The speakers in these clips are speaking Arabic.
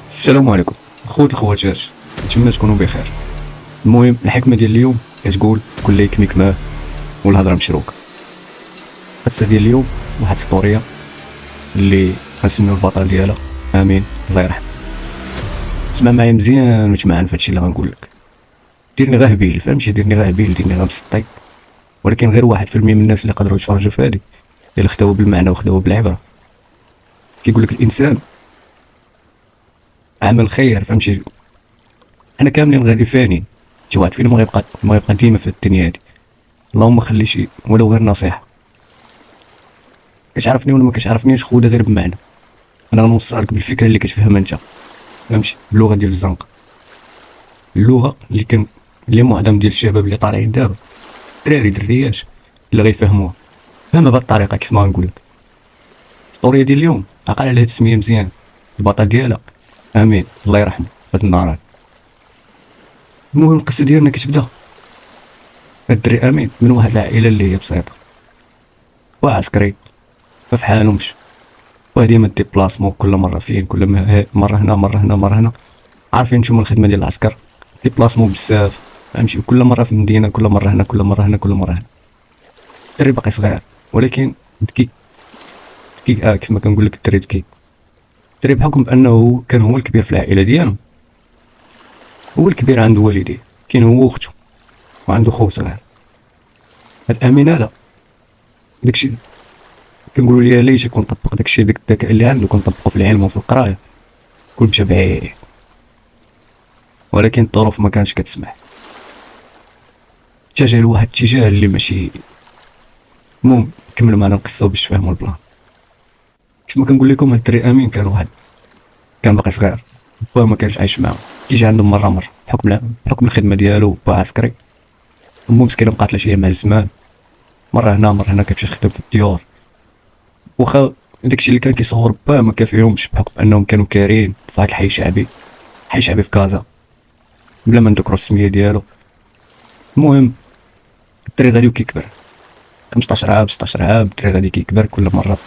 السلام عليكم خوت خواتات، نتمنى تكونوا بخير. المهم الحكمه ديال اليوم كتقول كل يكميك ماه والهضره مشروكه. القصه ديال اليوم واحد ستوريه اللي غنسميو البطل ديالها امين الله يرحمه. اسمع معايا مزيان وتمعن في هادشي اللي غنقول لك. ديرني غير هبيل، فهمتي؟ ديرني غير هبيل، ديرني غير مسطي، ولكن غير 1% من الناس اللي قدروا يتفرجوا في هادي اللي خداوها بالمعنى وخداوها بالعبره. كيقول لك الانسان عمل خير، فهمتي؟ حنا كاملين غادي فانين، شي واحد فينا ما غيبقى ديما في الدنيا هادي. اللهم خلي شي ولو غير نصيحه. كتعرفني ولا ما كتعرفنيش خويا، غير بمعنى انا غنوصل لك بالفكره اللي كتفهم انت، فهمتي؟ باللغه ديال الزنقه، اللغه اللي معظم ديال الشباب اللي طالعين دابا دراري دريات اللي غيفهموها. فهمها بهاد الطريقه كيف ما غنقول لك. السطوريه ديال اليوم عقل على هاد السميه مزيان، البطل ديالها امين الله يرحمه في هاد النهار. المهم القصه ديالنا كتبدا هاد الدري امين من واحد العائله اللي هي بسيطه، وعسكري ما في حالهمش، وديما ديبلاسمون كل مره فين، كل مره هنا مره هنا مره هنا. عارفين نتوما الخدمه ديال العسكر، ديبلاسمون بزاف، فهمتي؟ كل مره في المدينه، كل مره هنا كل مره هنا كل مره هنا. الدري باقي صغير ولكن ذكي، ذكي كيف ما كنقول لك الدري ذكي. الدري بحكم بانه كان هو الكبير في العائله ديالو، هو الكبير عند والديه، كاين هو واختو وعنده خو صغير. هاد امين هذا داكشي كنقولوا ليه ليش يكون طبق داكشي، داك الذكاء اللي عنده كون طبقه في العلم وفي القرايه كون مشى بعيد، ولكن الظروف ما كانش كتسمح. اتجه لواحد الاتجاه اللي ماشي. المهم كملوا معنا القصه باش تفهموا البلان. كيف ما كنقول لكم هاد الدري امين كان باقي صغير، با ما كانش عايش معاهم، كيجي عندهم مره بحكم الخدمه ديالو، با عسكري. امو مسكينه مقاتله شويه مع الزمان، مره هنا مره هنا كتمشي تخدم في الديور. واخا داكشي اللي كان كيصور با ما كافيهمش، بحكم انهم كانوا كارين في واحد الحي شعبي، حي شعبي في كازا، بلا ما نذكروا السميه ديالو. المهم الدري غادي وكيكبر، 15 عام 16 عام، الدري غادي كيكبر كل مره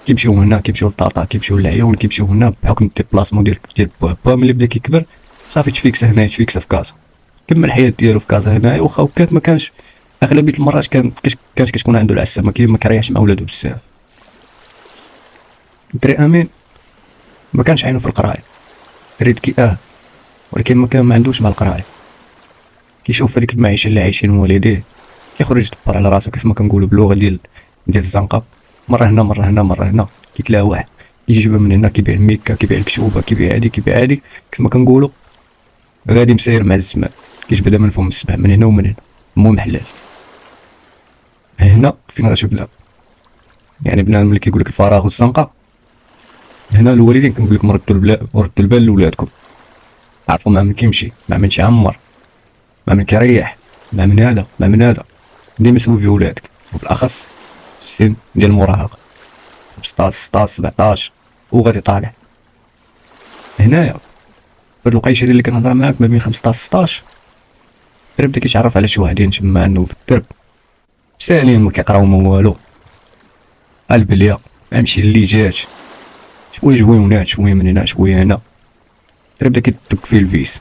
كيمشيو هنا، كيمشيو لطاطا، كيمشيو للعيون، كيمشيو هنا بحكم الديبلاسمون ديال با. ملي بدا كيكبر صافي تفيكس هنا تفيكس في كازا، كمل الحياه ديالو في كازا هنايا. واخا وكات ما كانش اغلبيه المرات كانت كتكون عنده العسه، ما كيريحش مع ولادو بزاف. الدري امين ما كانش عينو في القرايه، دري ذكي ولكن ما عندوش مع القرايه. كيشوف هذيك المعيشه اللي عايشين والديه، كيخرج يدبر على راسو كيف ما كنقولوا باللغه ديال الزنقه، مره هنا مره هنا مره هنا. كيتلاها واحد كيجيبها من هنا، كيبيع الميكا، كيبيع الكشوبه، كيبيع هادي كيبيع هادي، كيف ما كنقولوا غادي مسير مع الزمان، كيجبدها من فم السبع، من هنا ومن هنا. المهم حلال. هنا فين غاش بدا، يعني بنادم ملي كيقول لك الفراغ والزنقه، هنا الوالدين كنقول لكم ردوا البال لولادكم، عرفوا مع من كيمشي، مع من تعمر، مع من كيريح، مع من هذا مع من هذا. ديما سوي في ولادك، وبالاخص في السن ديال المراهقه، 15 16 17 وغادي طالع. هنايا في هاد الوقيته اللي كنهضر معاك ما بين 15 16 الدرب بدا كيتعرف على شي وحدين تما عنده في الدرب، سالين ما كيقراو ما والو، البليه امشي اللي جات، شويه جويونات، شويه من هنا شويه هنا. الدرب بدا كيدق فيه الفيس،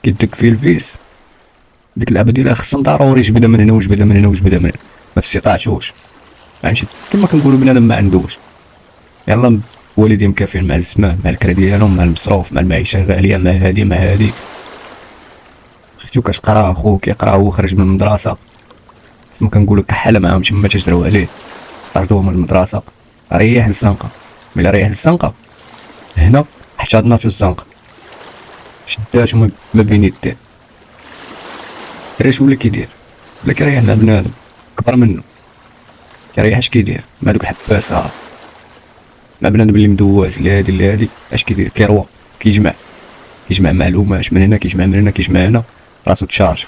كيدق فيه الفيس. ديك اللعبه ديالها خصها ضروري جبدها من هنا وجبدها من هنا وجبدها من هنا، ما استطاعتوش، فهمتي؟ كما كنقولوا بنادم ما عندوش. يلا والدين مكافين مع الزمان، مع الكرا ديالهم، مع المصروف، مع المعيشه غاليه، مع هادي مع هادي. اختو كتقرا، خوك كيقرا، هو خرج من المدرسه، كما كنقولوا كحاله معاهم تما تجراو عليه، طردوه من المدرسه، ريح الزنقه. ملي ريح الزنقه هنا احتضنا في الزنقه، شداتو ما بين يديه. الدري ولا كيدير، ولا كيريح مع بنادم كبر منه، كيريح اش كيدير مع دوك الحباسه، مع بنادم اللي مدواز لهادي لهادي. اش كيدير؟ كيروى، كيجمع معلومات من هنا، كيجمع من هنا، كيجمع هنا، راسو تشارج.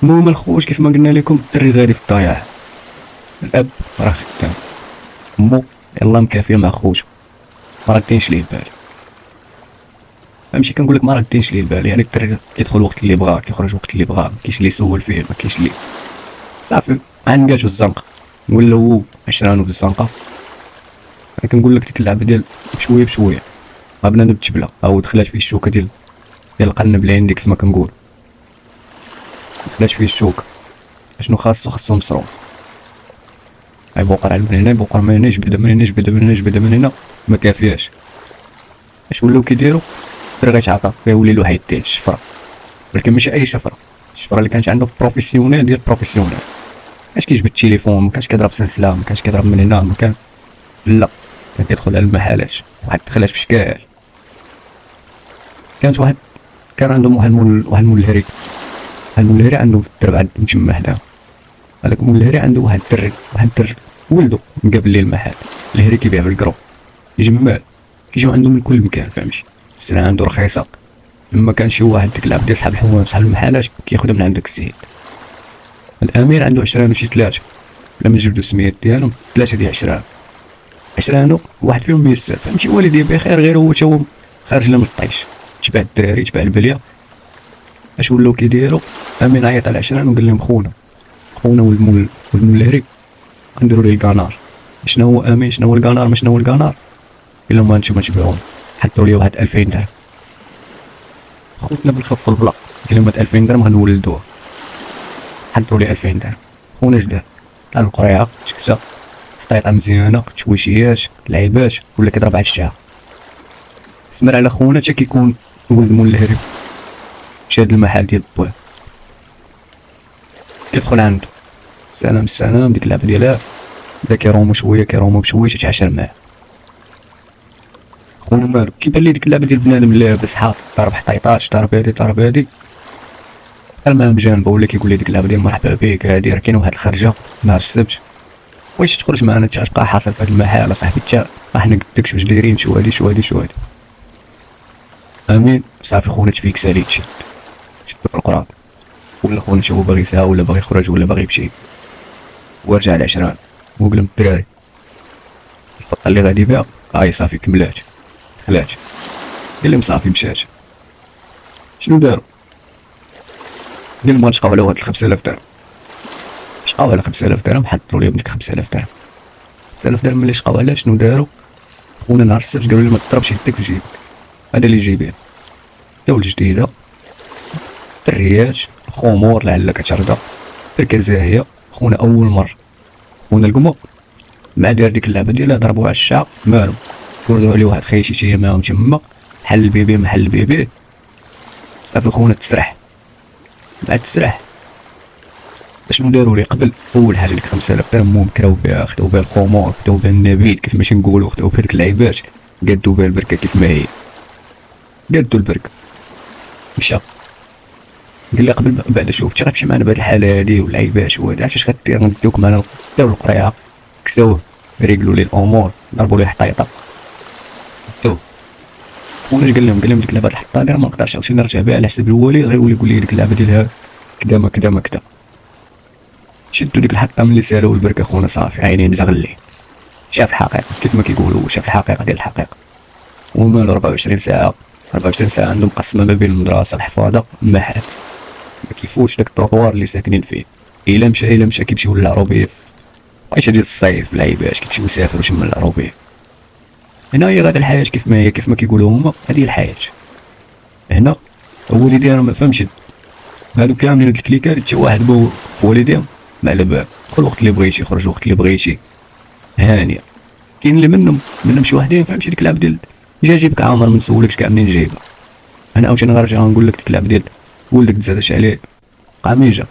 المهم الخوت كيف ما قلنا لكم الدري غادي في الضياع، الاب راه خدام، امو يلا مكافيه مع خوتو، ما ردينش ليه البال. فهمتي؟ كنقول لك ما ردينش ليه البال، يعني الدري كيدخل وقت اللي بغا، كيخرج وقت اللي بغا، ما كاينش اللي يسول فيه، ما كاينش اللي صافي عنقاتو الزنقه، ولا هو عشرانو في الزنقه. كنقول لك ديك اللعبه ديال بشويه بشويه، ما بنادم تبلا او دخلات فيه الشوكه ديال القلب اللي عندك كما كنقول، دخلات فيه الشوكه اشنو خاصو مصروف. يبوقر من هنا يبوقر من هنا، يجبد من هنا يجبد من هنا يجبد من هنا، ما كافياش. اش ولاو كيديروا؟ غير غيتعاطى كيولي له واحد ديال الشفره، ولكن ماشي اي شفره، الشفره اللي كانت عنده بروفيسيونيل ديال بروفيسيونيل. كاش كيجبد التليفون، ما كانش كيضرب سلسله، ما كانش كيضرب من هنا، ما كان لا، كان كيدخل على المحلات، واحد دخلات في شكال. كان عندهم واحد المول الهري، عندهم في الدرب، عندهم تما حدا هذاك المول الهري عنده واحد الدري ولدو مقابل ليه المحل الهري كيبيع بالكرو، يجمع كيجيو عنده من كل مكان فهمتي، السلعه عنده رخيصه. لما كان شي واحد ديك العبد ديال صحاب الحوام صحاب المحلات كياخذها من عندك السيد. الامير عنده 20 وشي 3، لما جبدو السميات ديالهم 3 ديال 20 واحد فيهم ميسر فهمتي، والديه بخير، غير هو تا هو خارج لنا من الطيش، تبع الدراري تبع البليه. اش ولاو كيديروا؟ امين عيط على 20 وقال لهم خونا ولد الهري غنديروا ليه الكانار. شنو هو امين؟ شنو هو الكانار؟ ما شنو هو الكانار؟ قال لهم هانتوما تبعوهم، حطوا لي واحد 2000 درهم. خوتنا بالخف البلا قال لهم هاد 2000 درهم غنولدوها، حطوا لي 2000 درهم. خونا جدا طلع القريعه تكسا حطيطه مزيانه، تشويشيات لعيبات، ولا كيضرب على الشعر. سمر على خونا حتى كيكون ولد مول الهري في هاد المحل ديال بوه، كيدخل عنده السلام ديك اللعبه ديالها بدا كيرومو شويه تتعاشر معاه. خونا مالو كيبان لي ديك اللعبه ديال بنادم لاباس حاط ضرب حطيطات، ضرب هادي دخل معاه بجانبه، ولا كيقول لي ديك اللعبه ديال مرحبا بك هادي راه كاين واحد الخرجه نهار السبت، واش تخرج معنا تبقى حاصل في هاد المحل اصاحبي، تا حنا قدك واش دايرين، شو هادي. امين صافي خونا تفيك سالي تشد في القراب، ولا خونا هو باغي يسها ولا باغي يخرج ولا باغي يمشي، ورجع على 20 وقال لهم الدراري الخطه اللي غادي بها هاي صافي كملات دخلات. قال لهم صافي مشات. شنو داروا؟ قال بغا نشقاو على واحد 5000 درهم، شقاو على 5000 درهم، حطوا لهم ديك 5000 درهم. 5000 درهم ملي شقاو عليها شنو داروا؟ خونا نهار السبت قالوا لي ما تضربش يدك في جيبك، هذا اللي جايبين داول جديده، دريات خمور لعل كترضى بركه زاهيه. خونا اول مره خونا القمو مع دار ديك اللعبه ديالها ضربوها على الشعب مالو، كردوا عليه واحد خيشي تي معاهم تما محل البيبي صافي خونا تسرح. بعد تسرح اشنو داروا لي قبل؟ اول حاجه ديك 5000 درهم مو كراو بها، خداو بها الخمور، خداو بها النبيذ كيف ماشي نقولوا، خداو بها ديك اللعيبات، قادوا بها البركه كيف ما هي، قادوا البركه مشى. قال لي قبل بعد شوف تي غتمشي معنا بهاد الحاله هادي واللعيبات وهذا عرفتي اش غدير؟ ندوك معنا داو القريعه كساوه ريقلوا لي الامور، ضربوا ليه حطيطه تو. خونا قال لهم ديك اللعبه الحطه راه ما نقدرش نمشي نرجع بها على حساب الوالي، غير يولي يقول لي ديك اللعبه ديالها كدا ما كدا. شدوا ديك الحطه ملي سالوا البركه خونا صافي عينين زغلي، شاف الحقيقه كيف ما كيقولوا، شاف الحقيقه ديال الحقيقه. ومالو 24 ساعه عندهم مقسمه ما بين المدرسه الحفاظه المحل، ما كيفوتش داك التروطوار اللي ساكنين فيه. الا مشى كيمشيو للعروبيه في عيشه ديال الصيف، لعيباش كيمشيو يسافروا تما للعروبيه. هنا هي غادا الحياه كيف ما هي، كيف ما كيقولوا هما، هذه الحياه. هنا الوالدين ما فهمش هادو كاملين هاد الكليكات، حتى واحد بو في والديهم ما على بال، دخل وقت اللي بغيتي خرج وقت اللي بغيتي هانيه. كاين اللي منهم شي وحدين فهمتي ديك اللعبه ديال جا جيبك عامر ما نسولكش كاع منين جايبها. انا عاوتاني غنرجع نقول لك ديك اللعبه ديال ولدك تزادش عليه قميجه،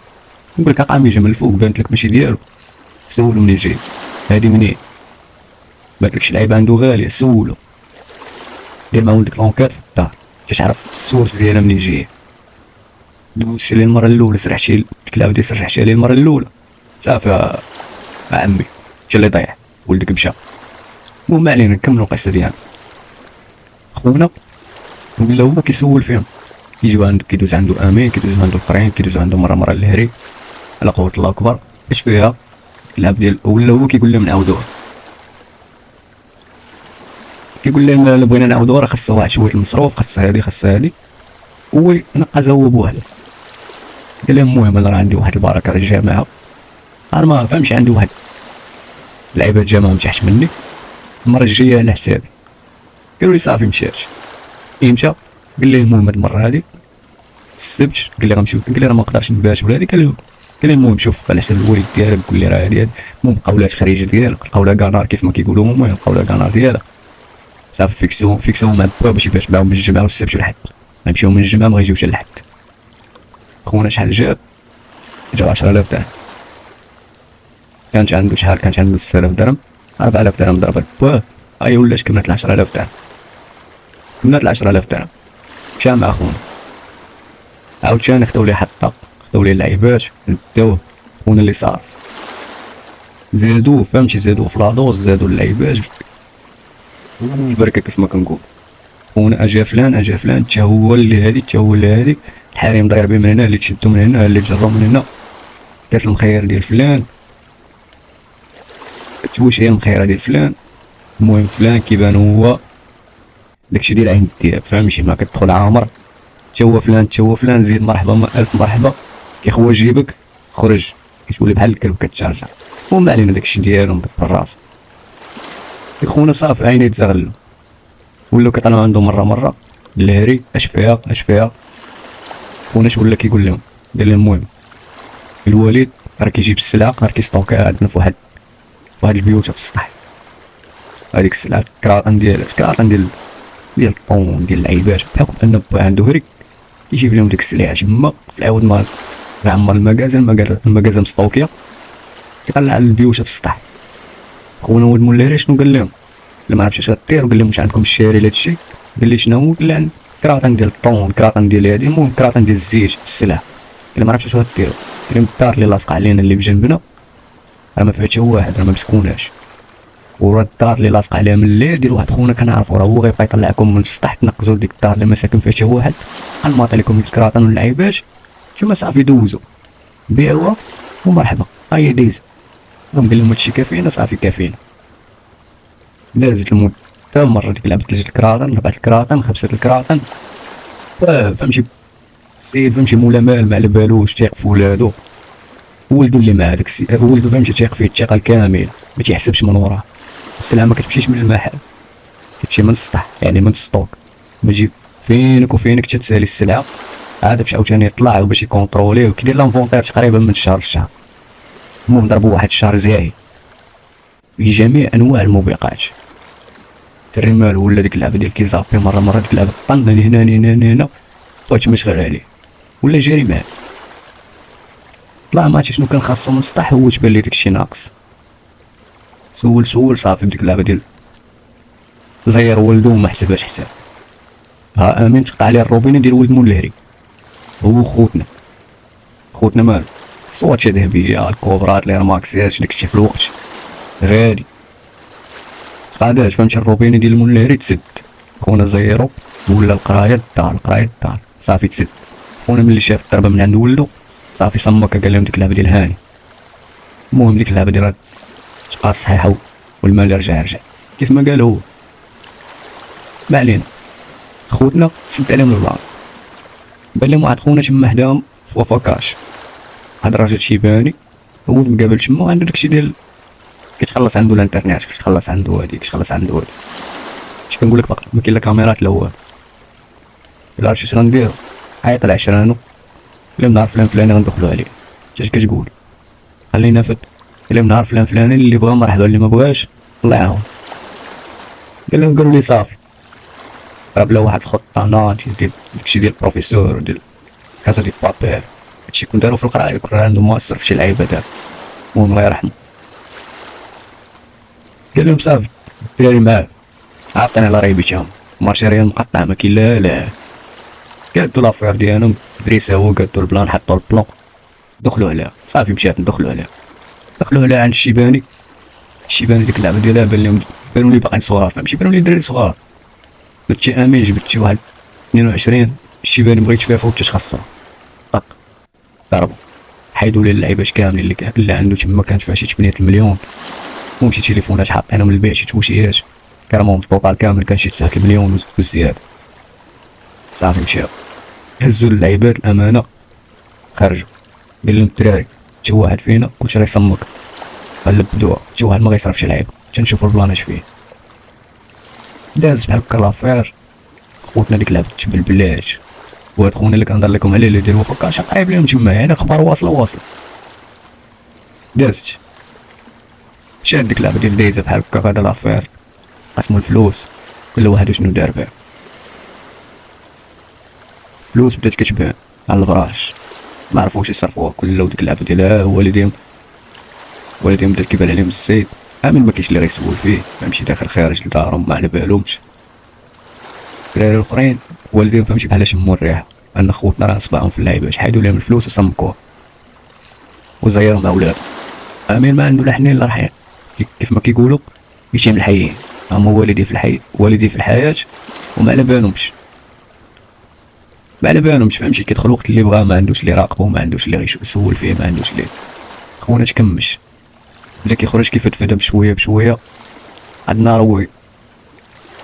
نقول لك قميجه من الفوق بانت لك ماشي ديالو، سولو منين جايب هادي منين، بانت لك شي لعيبه عنده غاليه سولو، دير مع ولدك لونكات في الدار باش تعرف السورس ديالها منين جايه. دوزتي ليه المره الاولى سرحتي ديك اللعبه ديال سرحتي عليه المره الاولى صافي عمي مشى اللي ضيع ولدك مشى. المهم ما علينا نكملوا القصه ديالنا. خونا ولا هو كيسول فيهم، كيدوز عنده امين، كيدوز عنده الاخرين، كيدوز عنده مره الهري على قوه الله اكبر اش فيها اللعب ديال، ولا هو كيقول لهم نعاودوها، كيقول لهم الا بغينا نعاودوها راه خاصها واحد شويه المصروف، خاصها هادي هو نقز هو بوحده. قال لهم المهم انا راه عندي واحد البركه راه الجامعه، انا ما فهمش عندي واحد لعيبه جامعه من تحت مني، المره الجايه على حسابي. قالوا لي صافي مشات. مشى قال لي المهم هاد المره هادي السبت، قال لي غنمشيو، قال لي راه ما نقدرش نبات ولا هادي. قال لي المهم شوف على حساب الوالد ديالك، قول لي راه هادي المهم قولات خريجه ديالك، قولها كانار كيف ما كيقولوا هما، قولها كانار ديالك صافي. فيكسيو مع با باش يبات معاهم من الجمعه والسبت والحد، غنمشيو من الجمعه ما غيجيوش الحد. خونا شحال جاب 10000 درهم. كانت عنده شحال؟ كانت عنده 6000 درهم. 4000 درهم ضربت باه هاي ولات كملت 10000 درهم. كملت 10000 درهم. مشى مع خونا عاوتاني خداو ليه حطه، خداو ليه اللعيبات داوه. خونا اللي صارف زادوه فهمتي، زادوه في لاطوز، زادو اللعيبات والبركه كيف ما كنقول. خونا اجا فلان تا هو اللي هادي الحريم ضاربين من هنا، اللي تشدو من هنا، اللي تجرو من هنا، كاس المخير ديال فلان، التويشيه المخيره ديال فلان. المهم فلان كيبان هو داكشي ديال عين الدياب فهمتي، ما كتدخل عامر تا هو فلان زيد مرحبا الف مرحبا، كيخوى جيبك خرج كتولي بحال الكلب كتشارجع. وما علينا داكشي ديالهم بالراس. خونا صافي عيني تزغلو، ولاو كيطلعوا عنده مره اللهري اش فيها. خونا ولا كيقول لهم، قال لهم المهم الوالد راه كيجيب السلعه، راه كيستوكيها عندنا في واحد البيوت في السطح. هذيك السلعه كراطن ديال الطون ديال اللعيبات، بحكم ان با عنده هري كيجيب لهم ديك السلعه تما في العوض مال عمر المكازا مستوكيه، كيطلع على البيوت في السطح. خونا ولد مولاري شنو قال لهم؟ ما عرفتش اش غدير، وقال لهم واش عندكم الشاري لهاد الشيء؟ قال لي شنو؟ قال لي عند كراطن ديال الطون، كراطن ديال هادي، المهم كراطن ديال الزيت السلعه. قال ما عرفتش اش غديروا. قال لهم الدار اللي لاصقه علينا اللي بجنبنا راه ما فيها حتى واحد، راه ما مسكوناش، وراه الدار اللي لاصقه عليها من الليل ديال واحد خونا كنعرفو، راه هو غيبقى يطلعكم من السطح تنقزوا ديك الدار اللي ما ساكن فيها حتى واحد، غنماط عليكم الكراطن واللعيبات تما صافي دوزو بيعوها ومرحبا هاهي دايزه. قال لهم هادشي كافينا، صافي كافينا. دازت المدة مرة ديك لعبت 3 الكراطن، 4 الكراطن، 5 الكراطن، فهمتي السيد فهمتي مولا مال ما على بالوش، تيق في ولادو، ولدو اللي مع داك السيد ولدو فهمتي تيق فيه الثقة الكاملة، ما تيحسبش من وراه. السلعة ما كتمشيش من المحل، كتمشي من السطح يعني من السطوك، باجي فينك تتسالي السلعة عاد باش عاوتاني يطلع باش يكونطروليه وكيدير لانفونتير تقريبا من شهر لشهر. المهم ضربو واحد الشهر زاهي في جميع انواع الموبقات. الرمال ولا ديك اللعبه ديال كيزابي مره ديك اللعبه طن هنا بغيت مشغل عليه ولا جاري معاه. طلع ما عرفتش شنو كان خاصو من السطح، هو تبان ليه داكشي ناقص. سول صافي بديك اللعبه ديال زير ولدو وما حسبهاش حساب. ها امين تقطع عليه الروبينه ديال ولد مولهري، هو خوتنا مالو صوات ذهبيه الكوبرات لي ماكسياش داكشي في الوقت غادي قعدات فهمتي. الروبيني ديال المولاري تسد، خونا زيرو ولا القرايه الدار صافي تسد. خونا ملي شاف الضربه من عند ولدو صافي صمك، قال لهم ديك اللعبه ديال هاني. المهم ديك اللعبه ديال تبقى صحيحه والمال يرجع كيف ما قال هو. ما علينا، خوتنا سد عليهم البلان، بان لهم واحد خونا تما حداهم في وفاكاش، واحد الراجل شيباني هو المقابل تما، عنده داكشي ديال كتخلص عنده الانترنت، كتخلص عنده هادي، اش كنقول لك باقي ما كاين لا كاميرات لا والو. الا عرفتي اش غندير عيط العشرانو قال نهار فلان فلاني غندخلو عليه. اش كتقول؟ خلينا فد. قال نهار فلان فلاني اللي بغا مرحبا، اللي ما بغاش الله يعاون. قالوا لي صافي، راه بلا واحد الخطه ناضيه ديال داكشي ديال البروفيسور ديال كازا دي بابيل، هادشي كون دارو في القرايه يكون عنده مؤثر في شي لعيبه دار. المهم الله يرحمه. قال لهم صافي الدراري معاه عرفتني على رايبيتهم مارشي ريال مقطع ما كاين لا قادو لافير ديالهم دريسه، هو قادو البلان، حطو البلان دخلوا عليها صافي مشات دخلوا عليها عند الشيباني ديك اللعبه ديالها بانوا لي باقيين صغار فهمتي، بانوا لي دراري صغار. قلت امين جبت شي واحد 22 الشيباني بغيت فيها فوت اش خاصها طق ضربوا حيدوا لي اللعيبات كاملين اللي عنده تما، كانت فيها شي 8 المليون وشي تليفونات حاطينهم للبيع، شي توشيات كرمهم الطوطال كامل كان شي 9 المليون وزياده. صافي مشاو هزوا اللعيبات الامانه خرجوا. قال لهم الدراري حتى واحد فينا كلشي راه يصمك، غنلبدوها حتى واحد ما غيصرفش لعيبه حتى نشوفوا البلان اش فيه. داز بحال هكا لافير. خوتنا ديك لعبة بلاش، وهاد خونا اللي كنهضر لكم عليه اللي ديرو فكاش قريب ليهم تما، يعني اخبار واصله. دازت شاد ديك اللعبة ديال دايزة بحال هكا غادا لافير، قسمو الفلوس كل واحد وشنو دار بها. فلوس بدات كتبان على البراش، ما عرفوش يصرفوها كلها، وديك اللعبة ديالها والديهم بدات كيبان عليهم الزيت. امين ما كاينش اللي غيسول فيه، فهمتي داخل خارج لدارهم ما على بالهمش. الدراري الاخرين والديهم فهمتي بحال شموا الريحه ان خوتنا راه صباعهم في اللعيبه، حيدوا لهم الفلوس وصمكوه وزيروا مع ولادهم. امين ما عنده لا حنين لا رحيم، كيف ما كيقولوا يشيم الحيين. هما والدي في الحي، والدي في الحياه، وما على بالهمش فهمتي. كيدخل وقت اللي بغا، ما عندوش اللي يراقبو، ما عندوش اللي يسول فيه، ما عندوش اللي خونا تكمش. بدا كيخرج كيفدفد بشويه عاد النهار هو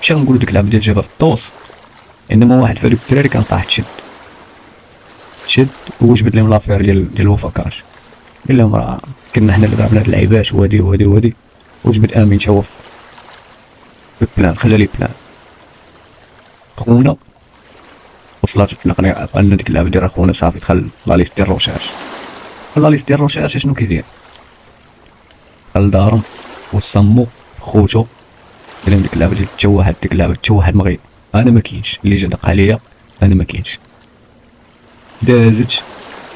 مشى نقولو ديك اللعبه ديال جابها في الطوس. انما واحد في هادوك الدراري كان طاح تشد وجبد لهم لافير ديال الوفاكاش. قال لهم راه كنا حنا اللي ضربنا هاد اللعيبات وهادي وجبد امين شوف في البلان، خلى لي بلان. خونا وصلت التقنيه ان ديك اللعبه ديال خونا صافي دخل لا ليست ديال الروشاش. شنو كيدير؟ دخل دارهم وصمو خوتو، قال لهم ديك اللعبه ديال تشوهت، ديك اللعبه تشوهت مغيب، انا ما كاينش اللي جا دق عليا، انا ما كاينش. دازت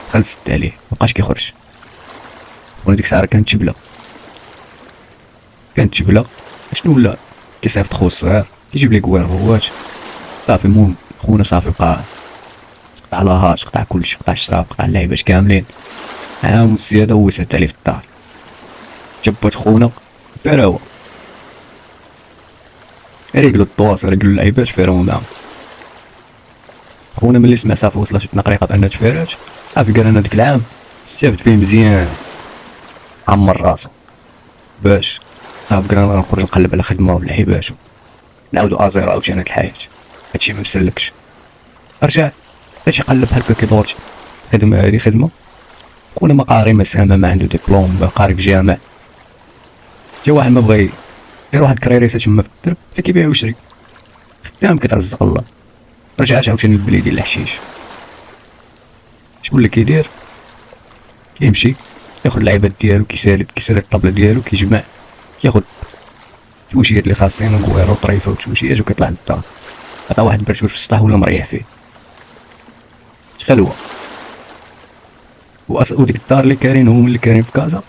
دخل سد عليه مابقاش كيخرج. خونا ديك الساعه كانت تبلا شنو ولا كيصيفط خو الصغير كيجيب لي كوار هوات صافي. المهم خونا صافي بقى قطع لاهاش، قطع كلشي، قطع الشراب، قطع اللعيبات كاملين، عام الزياده هو سد عليه في الدار. جبات خونا فراوه، رجلو الطواس، رجلو اللعيبات فراوه معاهم. خونا ملي سمع صافي وصلت التنقريقه بانها تفارات، صافي قال انا ديك العام استافد فيه مزيان، عمر راسو باش صافي قال انا نخرج نقلب على خدمه واللعيبات نعاودو ازيرو عاوتاني الحياه. هادشي ما مسلكش. رجع باش يقلب بحال هكا كيدور خدمه، هادي خدمه. خونا ما قاري ما سامه، ما عنده ديبلوم، ما قاري في جامع. جا واحد ما بغى يدير واحد كريريسه تما في الدرب، حتى كيبيع ويشري، خدام كيترزق الله. رجعت عاوتاني للبلي ديال الحشيش. شكون اللي كيدير؟ كيمشي ياخد اللعيبات ديالو، كيسالي الطابله ديالو، كيجمع، كياخد توشيات اللي خاصين كويرو طريفه وتوشيات، وكيطلع للدار. عطا واحد برشوش في السطح ولا مريح فيه خلوه. وديك الدار اللي كاين هما اللي كاين في كازا،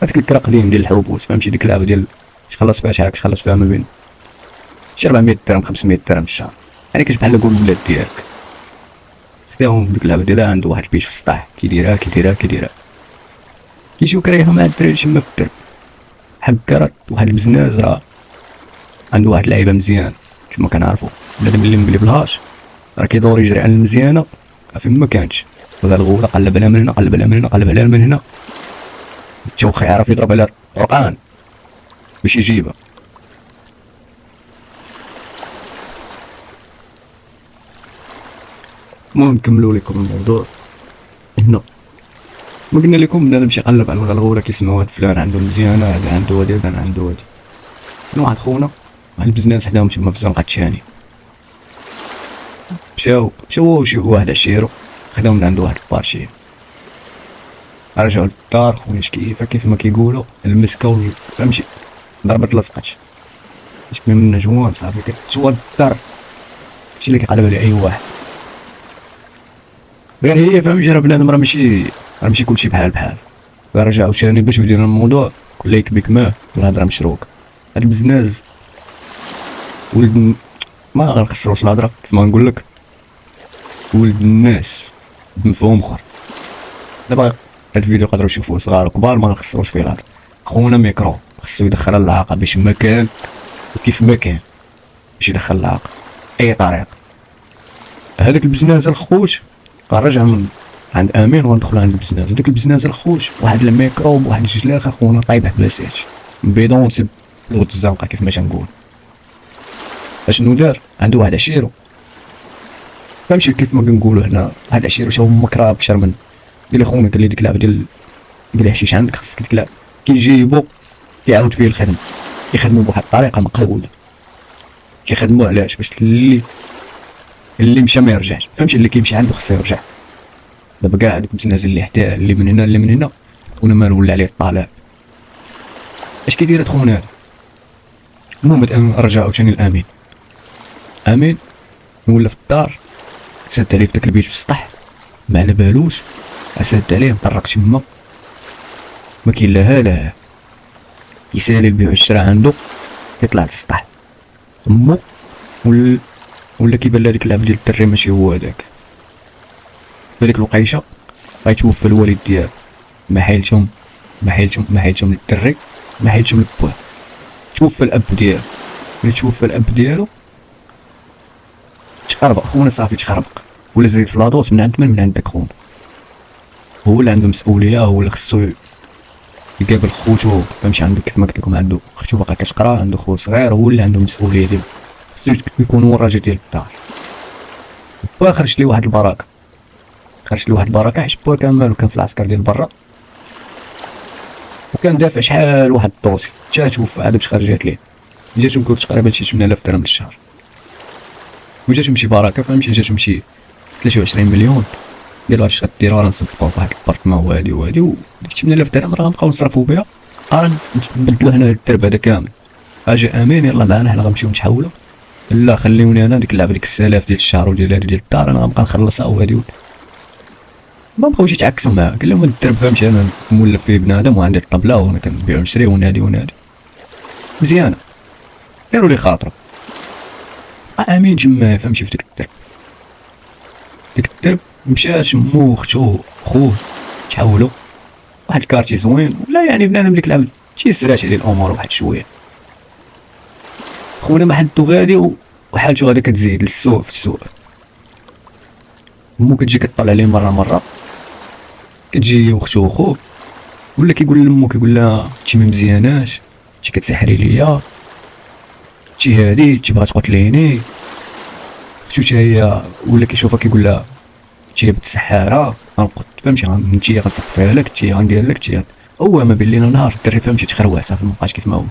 هذيك الكرا قديم ديال الحروبوس، فهمتي ديك اللعبه ديال تخلص فيها شحال تخلص فيها ما بين شي 400 درهم 500 درهم في الشهر، يعني كاش بحال نقول الولاد ديالك. خداهم ديك اللعبه ديالها، عنده واحد البيش في السطح كيديرها كيجيو كريهه مع الدراري تما في الدرب. حكرت واحد البزناز، راه عنده واحد اللعيبه مزيان كما كنعرفو، بنادم اللي مقلبلهاش راه كيدور يجري على المزيانه فين ما كانتش. ولا الغوله قلب عليها من هنا، قلب عليها من هنا، التوخ يعرف يضرب على الطرقان باش يجيبها. المهم نكملوا لكم الموضوع هنا. ما قلنا لكم بنا نمشي نقلب على الغلغوله، كيسمعوا هاد فلان عنده مزيانه، هذا عنده هادي، هذا عنده هادي. كان واحد خونا واحد البزناس حداهم تما في الزنقه الثاني، مشاو شي واحد عشيرو خداهم من عنده واحد البارشي. رجعوا للدار، خويا كيف ما كيقولوا المسكه فهمتي ضربت لصقت، باش كمل من جوان صافي كتسوى الدار. هادشي اللي كيقلب عليه اي واحد، غير هي فهمتي راه بنادم راه ماشي كلشي بحال. رجع عاوتاني باش بدينا الموضوع كله يكبيك ماه والهضره مشروك. هاد البزناز ولد ما غنخسروش الهضره، كيف ما نقول لك ولد الناس بمفهوم اخر. دابا هاد الفيديو يقدروا يشوفوه صغار وكبار، ما غنخسروش فيه الهضره. خونا ميكرو خصو يدخل العاقه باش ما كان وكيف ما كان باش يدخل العاقه اي طريقه. هذاك البزناز الخوت غنرجع من عند امين وندخل عند البزناز. هذاك البزناز الخوت واحد الميكروب، واحد الجلاخه خونا طايبه حباسات بيضون سب لغه الزنقه كيف ما تنقول. اشنو دار؟ عنده واحد عشيرو، فهمتي كيف ما كنقولوا هنا واحد عشيرو شاو مكراب كثر من قال لي خونا، قال لي ديك اللعبه ديال الحشيش عندك خاصك ديك اللعبه. كيجيبو كيعاود فيه الخدمه، كيخدمو بواحد الطريقه مقبوله. كيخدموا علاش؟ باش اللي مشى ما يرجعش، فهمتي؟ اللي كيمشي عنده خصو يرجع. دابا كاع هادوك الناس اللي حدا اللي من هنا اللي من هنا، خونا مالو ولا عليه الطالع، اش كيدير هاد خونا هذا؟ المهم رجعوا عاوتاني الامين. امين ولا في الدار، سد عليه في داك البيت في السطح، ما على بالوش، سد عليه مطرق تما، ما كاين لا لا، يسالي البيع والشراء عنده، يطلع للسطح امو، ولا كيبان لها ديك العبد ديال الدري ماشي هو هذاك. في ديك الوقيته غيتوفى الوالد ديالو، ما حيلتهم للدري، ما حيلتهم لبوه. توفى الاب ديالو، ملي توفى الاب ديالو تخربق خونا، صافي تخربق، ولا زايد في لاطوس من عند داك خونا. هو اللي عنده مسؤوليه، هو اللي خصو يقابل خوتو، فهمتي؟ عنده كيف ما قلت لكم عنده اختو باقا كتقرا، عنده خو صغير، هو اللي عنده المسؤوليه ديالو، خصو يكون هو الراجل ديال الدار. با خرجت لي واحد البركه، حيت با كان مالو، كان في العسكر ديال برا، وكان دافع شحال واحد الدوسي، تا توفى عاد باش خرجات ليه، جاتهم كنت تقريبا شي 8000 درهم للشهر، وجاتهم شي بركه، فهمتي؟ جاتهم شي 23 مليون، قالوا اش غديروا؟ راه نصدقوا في واحد البارتمان وهادي وديك 8000 درهم راه غنبقاو نصرفوا بها، راه نبدلوا هنا الدرب هذا كامل. اجي امين يلا معنا حنا غنمشيو نتحولوا، لا خليوني انا ديك اللعبه ديك 6000 ديال الشهر وديال هادي ديال الدار انا غنبقى نخلصها وهادي ما بقاوش يتعكسوا معاه. قال لهم الدرب فهمتي انا مولف فيه بنادم وعندي الطبله وانا كنبيع ونشري ونادي مزيانه، داروا لي خاطر. امين تما فهمتي في ديك الدرب مشات مو اختو خوه تحولوا واحد الكارتي زوين، ولا يعني بنادم ديك العبد تيسرات عليه الامور واحد شويه. خونا ما حدو غادي وحالته غادا كتزيد للسوء في السوء. مو كتجي كطلع عليه مره كتجي اختو وخوه، ولا كيقول لمو كيقول لها انتي ما مزياناش، انتي كتسحري ليا، انتي هادي، انتي باغا تقتليني. اختو حتى هي ولا كيشوفها كيقول لها انتي بنت سحاره غنقتل، فهمتي؟ انتي غنصفيها لك، انتي غندير لك، انتي هو ما بين لينا نهار الدري فهمتي تخروع صافي مابقاش كيف ما هو،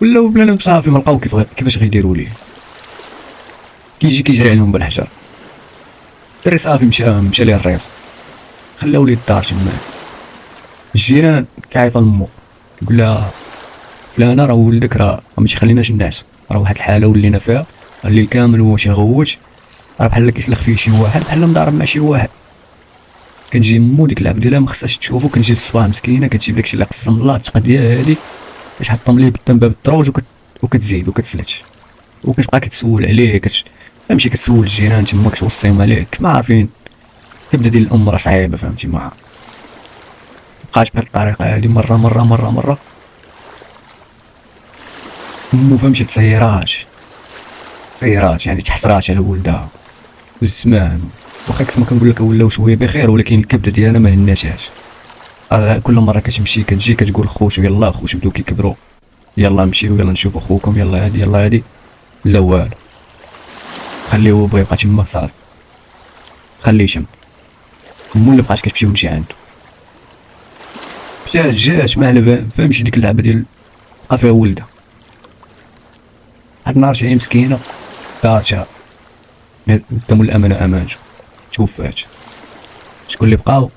ولاو بنادم صافي ما لقاو كيفاش غيديروا ليه، كيجري عليهم بالحجر. الدري صافي مشى ليه الريس، خلاو ليه الدار تما. الجيران كيعيط لمو كيقول لها فلانه راه ولدك راه ما تيخليناش نعس، راه واحد الحاله ولينا فيها، الليل كامل هو تيغوت، راه بحال كيسلخ فيه شي واحد، بحال مضارب مع شي واحد. كتجي مو ديك العبد ديالها ما خصهاش تشوفو، كنجي الصباح مسكينه كتجيب داكشي اللي قسم الله التقديه هادي باش حطهم ليه قدام باب الدروج وكتزيد وكتسلت وكتبقى كتسول عليه فهمتي؟ كتسول الجيران تما كتوصيهم عليه كيف ما عارفين. كتبدا ديال الام راه صعيبه فهمتي، ما بقاش بهاد الطريقه هادي مره مو فهمتي تسيرات يعني تحسرات على ولدها والزمان. واخا كيف ما كنقول لك ولاو شويه بخير، ولكن الكبده ديالها ما هناتهاش. كل مره كتمشي كتجي كتقول خوتو يلا خوتو بداو كيكبروا، يلا نمشيو يلا نشوفوا خوكم، يلا هادي لا والو، خليه هو بغا يبقى تما صافي، خليه تما. مو اللي بقاش كتمشي وتمشي عنده جات ما على فهمتي ديك اللعبه ديال بقى فيها ولدها. هاد النهار شي مسكينه دارتها قدام الامانه امانته توفات. شكون اللي بقاو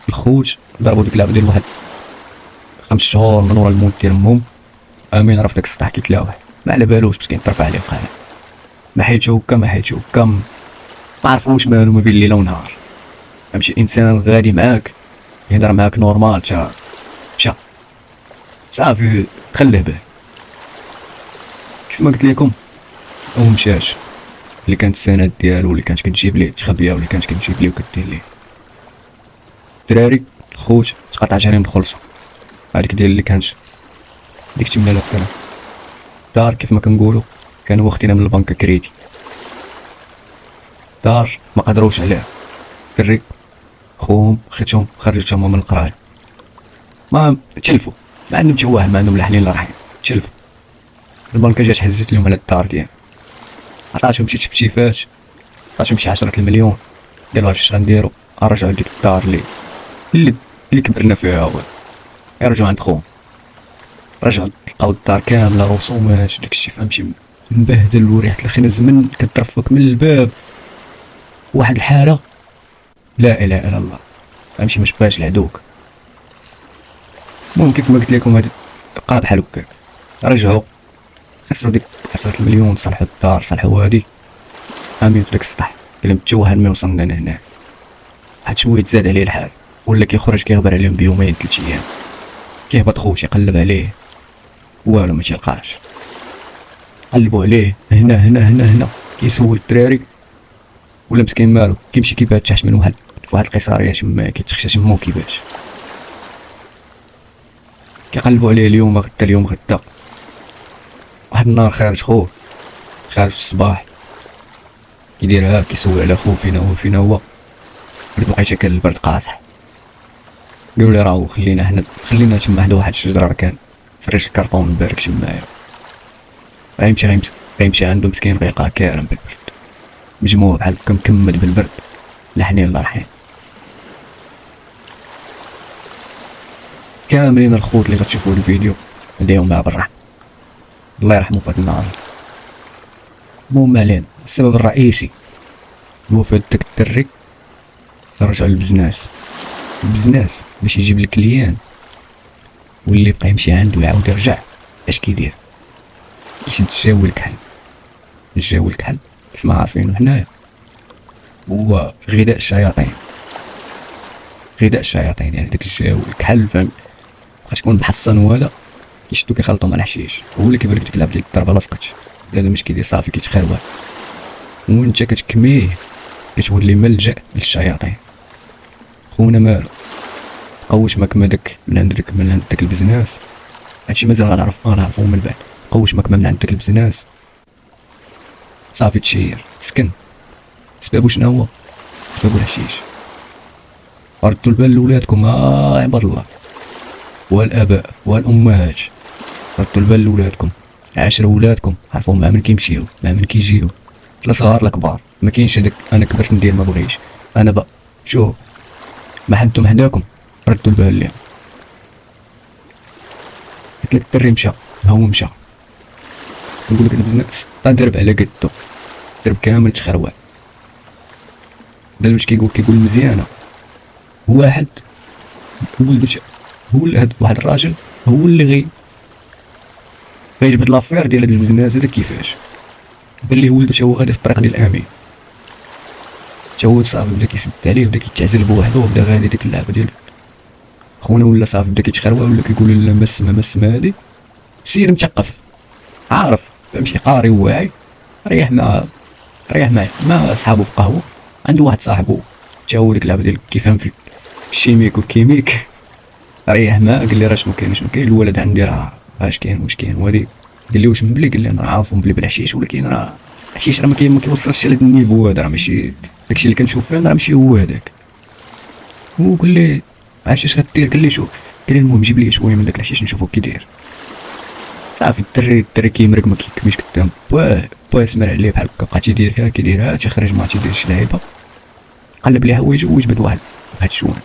الخوت ضربوا ديك اللعبه ديال واحد 5 شهور من ورا الموت ديال امهم. امين راه في داك السطح كيتلاوح ما على بالوش مسكين، طرف عليه القلم، ما حيتو هكا ما عرفوش مالو ما بين الليل ونهار. فهمتي؟ انسان غادي معاك يهضر معاك نورمال تا مشى صافي تخليه به. كيف ما قلت لكم هو مشاش، اللي كانت السند ديالو اللي كانت كتجيب ليه تخبيها، واللي كانت كتجيب ليه وكدير ليه. الدراري الخوت تقطعت عليهم الخلصه هذيك ديال اللي كانت ديك 8000 درهم. دار كيف ما كنقولوا كانوا واخدينها من البنك كريدي، دار ما قدروش عليها. الدري خوهم اختهم خرجتهم من القرايه، ما تلفوا، ما عندهم حتى واحد، ما عندهم لا حنين لا رحيم، تلفوا. البنكه جات حزت لهم على الدار ديالهم، عطاتهم شي تفتيفات، عطاتهم شي 10 المليون، قالوا اش غنديروا؟ رجعوا لديك الدار اللي كبرنا فيها، هو يرجعوا عند خوهم. رجعوا لقاو الدار كامله رسومات داكشي فهمتي مبهدل وريحه الخنز من كترفك من الباب. واحد الحاله لا اله الا الله فهمتي ما شبهاش العدوك. المهم كيف ما قلت لكم هادي بقى بحال هكاك. رجعوا خسروا ديك 10 المليون صلحوا الدار صلحوا هادي امين في داك السطح. قال لهم حتى واحد ما يوصل لنا هنا. واحد شويه تزاد عليه الحال ولا كيخرج كيغبر عليهم بيومين 3 ايام. كيهبط خوتي يقلب عليه والو ما تيلقاش. قلبوا عليه هنا هنا هنا هنا كيسول الدراري ولا مسكين مالو كيمشي كيبات تحت من واحد في واحد القيصريه تما كيتخشى تما وكيبات. كيقلبوا عليه اليوم غدا اليوم غدا. واحد النهار خارج خوه خارج في الصباح كيديرها كيسول على خوه فينا هو فينا هو. لقيتها كان البرد قاصح. قالوا لي راهو خلينا تما حدا واحد الشجره كان فريش الكرطون مبارك تمايا. غيمشي عنده مسكين غيلقاه كارم بالبرد مجموع بحال هكا مكمد بالبرد. لا حنين الله رحيم. كاملين الخوت اللي غتشوفوا الفيديو نديهم مع بالرحمة الله يرحمه في هاد النهار. المهم علينا السبب الرئيسي هو فهاد داك الدري رجع للبزناس. البزناس باش يجيب الكليان واللي بقى يمشي عنده يعاود يرجع اش كيدير؟ يشد الجاوي الكحل. الجاوي الكحل كيف ما عارفينو حنايا هو غذاء الشياطين. غذاء الشياطين يعني داك الجاوي الكحل فهم بقاش تكون محصن ولا كيشدو كيخلطو مع الحشيش. هو اللي كيبان لك ديك اللعبه ديال الضربه لصقت بنادم مش كيدير صافي كيتخروع وانت كتكميه كتولي ملجأ للشياطين. خونا مالو قوش مكمة داك من عند داك البزناس. هادشي مازال غنعرفو من بعد. قوش مكمة من عند داك البزناس صافي تشير تسكن. سبابو شنو هو؟ سبابو الحشيش. ردوا البال لولادكم عباد الله والاباء والامهات. ردوا البال لولادكم عاشروا ولادكم عرفوا مع من كيمشيو مع من كيجيو لا صغار لا كبار. ما كاينش هذاك انا كبرت ندير ما بغيش انا بقى شوف ما حدتم حداكم. ردوا البال ليهم. قلت لك الدري مشى هو مشى. نقول لك البزنس درب على قدو درب كامل تخروع. واش كيقول مزيانه. واحد ولدو هو هاد واحد الراجل هو اللي غيجبد لافير ديال هاد البزنس هذا. كيفاش بان ليه ولدو هو غادي في الطريق ديال الامين تا هو صافي بدا كيسد عليه بدا كيتعزل بوحدو وبدا غادي ديك اللعبه ديال خونا ولا صافي بدا كيتخروع ولا كيقول لا ما سما هادي. سير مثقف عارف فهمتي قاري وواعي ريح معاه ما صحابو في قهوه. عنده واحد صاحبو تا هو ديك اللعبه ديال كيفهم في الشيميك والكيميك. ريح معاه قال لي راه شنو كاين الولد عندي راه اش كاين واش كاين وهادي. قال لي واش مبلي؟ قال لي انا عارفو مبلي بالحشيش ولكن راه الحشيش راه ما كيوصلش لهاد النيفو هذا. راه ماشي داكشي اللي كنشوف فيه راه ماشي هو هذاك. وقال لي علاش غدير؟ قال لي شوف قال لي المهم جيب لي شويه من داك الحشيش نشوفو كي داير. صافي الدري كيمرق ما كيكميش قدام با يسمر عليه بحال هكا بقى كيديرها تيخرج ما تيدير شي لعيبه. قلب ليه حوايجو ويجبد واحد الشوان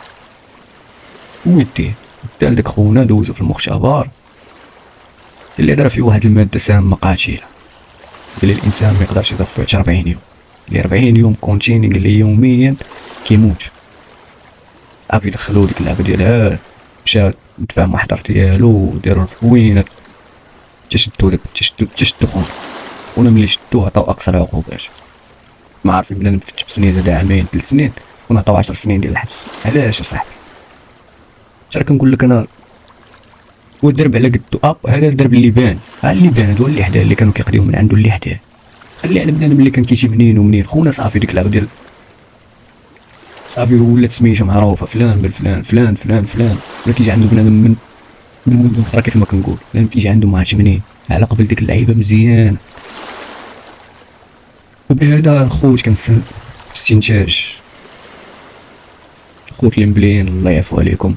ويديه دا لداك خونا دوزو في المختبر اللي دار فيه واحد الماده سامه قاتله. قال لي الانسان ما يقدرش يطفي 40 يوم. قال لي 40 يوم كونتيني قال لي يوميا كيموت. صافي دخلو ديك اللعبه ديالها مشى دفع محضر ديالو دارو الروينه تشدو خونا ملي شدوه عطاو اقصى العقوبات. ما عارفين بلا مفتش بسنين هذا عامين 3 سنين خونا عطاو 10 سنين ديال الحبس. علاش اصاحبي؟ شرا كنقول لك انا هو الدرب على قدو. هذا الدرب اللي بان هذا اللي حداه اللي كانوا كيقضيو من عنده اللي حداه. خلي على بنادم اللي كان كيجي منين خونا صافي ديك اللعبه ديال صافي ولات سميتو معروفه فلان بن فلان ولا كيجي عنده بنادم من مدن اخرى كيف ما كنقول لان كيجي عنده ما عرفتش منين على قبل ديك اللعيبه مزيان. وبهذا الخوت كنستنتج استنتاج الخوت اللي مبليين الله يعفو عليكم.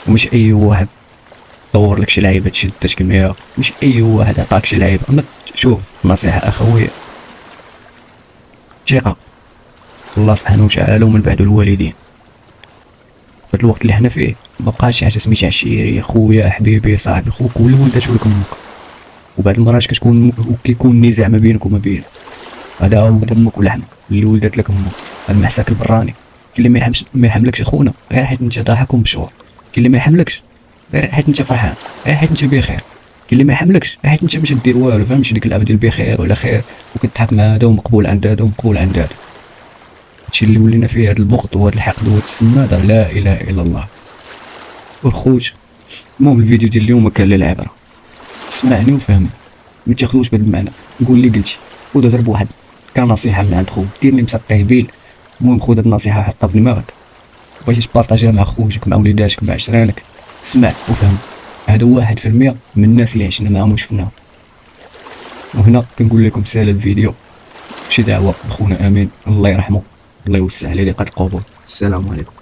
ومش اي واحد طور لك شي لعيبه تشدك كيما مش اي واحد عطاك شي لعيبه. اما شوف نصيحه اخويا ثقه في الله سبحانه وتعالى ومن بعد الوالدين. في الوقت اللي حنا فيه ما بقاش شي حاجه سميتها عشيري، خويا، حبيبي، صاحبي. خوك ولا ولدات ولك امك، وبعض المرات كيكون النزاع ما بينك وما بين هذا هو دمك ولحمك اللي ولدت لك امك، المحساك البراني. كاين اللي ما يحملكش اخونا غير حيت انت ضاحك ومشهور، كاين اللي ما يحملكش غير حيت انت فرحان، غير حيت انت بخير، كاين اللي ما يحملكش غير حيت انت مش دير والو، فهمتي ديك اللعبه ديال بخير ولا خير، وكتضحك مع هذا ومقبول عند هذا ومقبول عند هذا. هادشي اللي ولينا فيه، هاد البغض وهاد الحقد وهاد السماده، لا اله الا الله. والخوت، المهم الفيديو ديال اليوم كان للعبره، اسمعني وفهمني، ما تاخذوش بهذا المعنى. نقول اللي قلتي، خذها غير بواحد كنصيحه من عند خوك، دير لي مسطيه بيل. المهم خذ هاد النصيحه حطها في دماغك، بغيتي تبارطاجيها مع خوتك، مع وليداتك، مع عشرانك، اسمع وفهم. هذا 1% من الناس اللي عشنا معاهم وشفناهم. وهنا كنقول لكم سال الفيديو، شي دعوه لخونا امين الله يرحمه، الله يوسع عليه لقاء القبور. السلام عليكم.